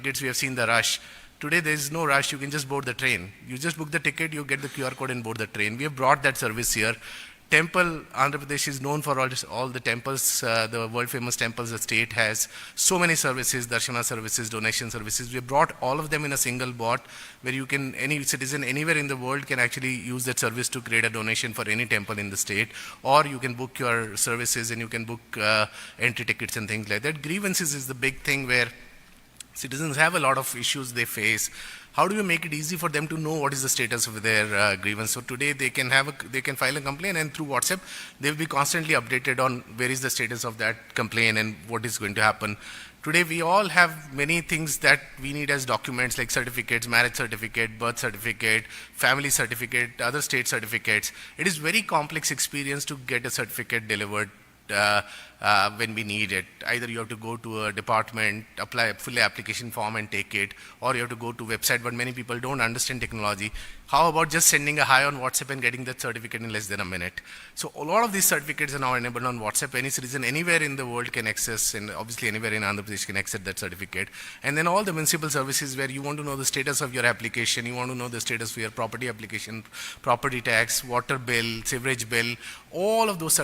tickets, we have seen the rush. Today, there is no rush. You can just board the train. You just book the ticket, you get the QR code and board the train. We have brought that service here. Temple, Andhra Pradesh is known for all the temples, the world famous temples. The state has so many services, darshana services, donation services. We have brought all of them in a single bot where you can, any citizen anywhere in the world can actually use that service to create a donation for any temple in the state, or you can book your services and you can book entry tickets and things like that. Grievances is the big thing where citizens have a lot of issues they face. How do you make it easy for them to know what is the status of their grievance? So today they can file a complaint, and through WhatsApp they will be constantly updated on where is the status of that complaint and what is going to happen. Today we all have many things that we need as documents like certificates, marriage certificate, birth certificate, family certificate, other state certificates. It is very complex experience to get a certificate delivered when we need it. Either you have to go to a department, fill the application form and take it, or you have to go to website, but many people don't understand technology. How about just sending a hi on WhatsApp and getting that certificate in less than a minute? So a lot of these certificates are now enabled on WhatsApp. Any citizen anywhere in the world can access, and obviously anywhere in Andhra Pradesh can access that certificate. And then all the municipal services where you want to know the status of your application, you want to know the status for your property application, property tax, water bill, sewerage bill, all of those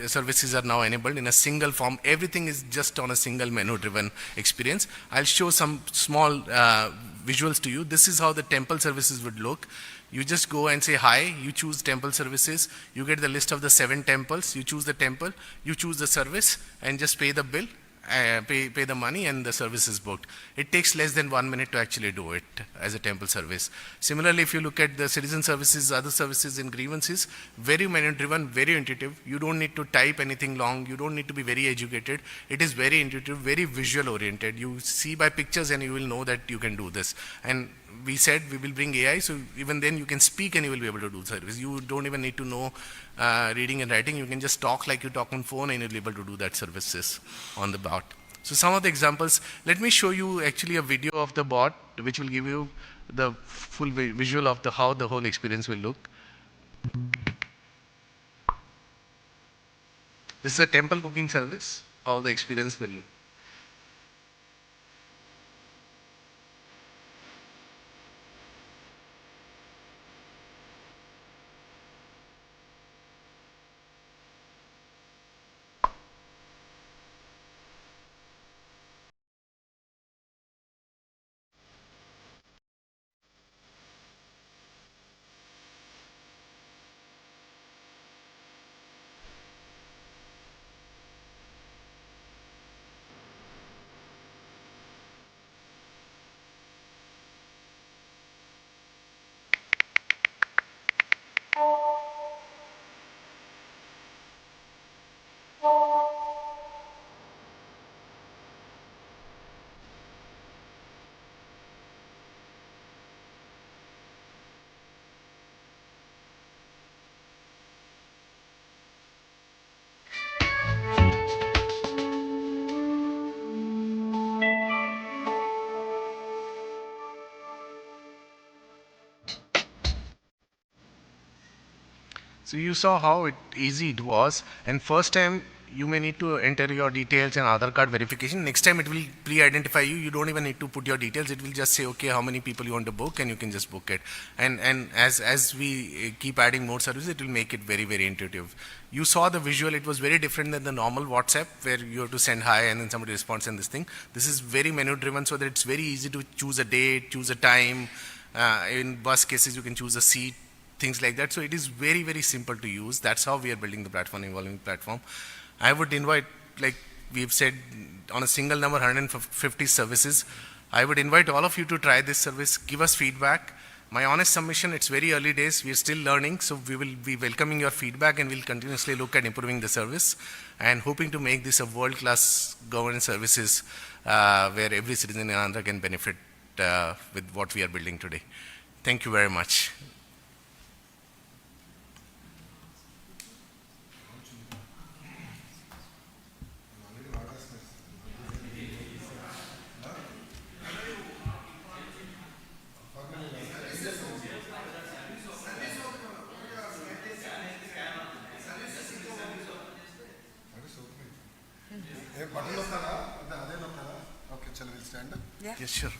services are now enabled in a single form. Everything is just on a single menu-driven experience. I'll show some small visuals to you. This is how the temple services would look. You just go and say hi, you choose temple services, you get the list of the 7 temples, you choose the temple, you choose the service, and just pay the bill, pay the money, and the service is booked. It takes less than 1 minute to actually do it as a temple service. Similarly, if you look at the citizen services, other services in grievances, very menu driven, very intuitive. You don't need to type anything long, you don't need to be very educated. It is very intuitive, very visual oriented. You see by pictures and you will know that you can do this. And we said we will bring AI, so even then you can speak and you will be able to do service. You don't even need to know reading and writing. You can just talk like you talk on phone and you'll be able to do that services on the bot. So some of the examples, let me show you actually a video of the bot which will give you the full visual of how the whole experience will look. This is a temple booking service, how the experience will look. So you saw how easy it was, and first time you may need to enter your details and Aadhaar card verification. Next time it will pre-identify you. You don't even need to put your details. It will just say, okay, how many people you want to book, and you can just book it. And as we keep adding more services, it will make it very, very intuitive. You saw the visual. It was very different than the normal WhatsApp where you have to send hi and then somebody responds and this thing. This is very menu driven, so that it's very easy to choose a date, choose a time. In bus cases, you can choose a seat, things like that. So it is very, very simple to use. That's how we are building the platform, evolving platform. I would invite, like we've said, on a single number, 150 services. I would invite all of you to try this service, give us feedback. My honest submission, it's very early days, we're still learning, so we will be welcoming your feedback and we'll continuously look at improving the service and hoping to make this a world-class governance services where every citizen in Andhra can benefit with what we are building today. Thank you very much. Okay, shall we stand up? Yes. sure.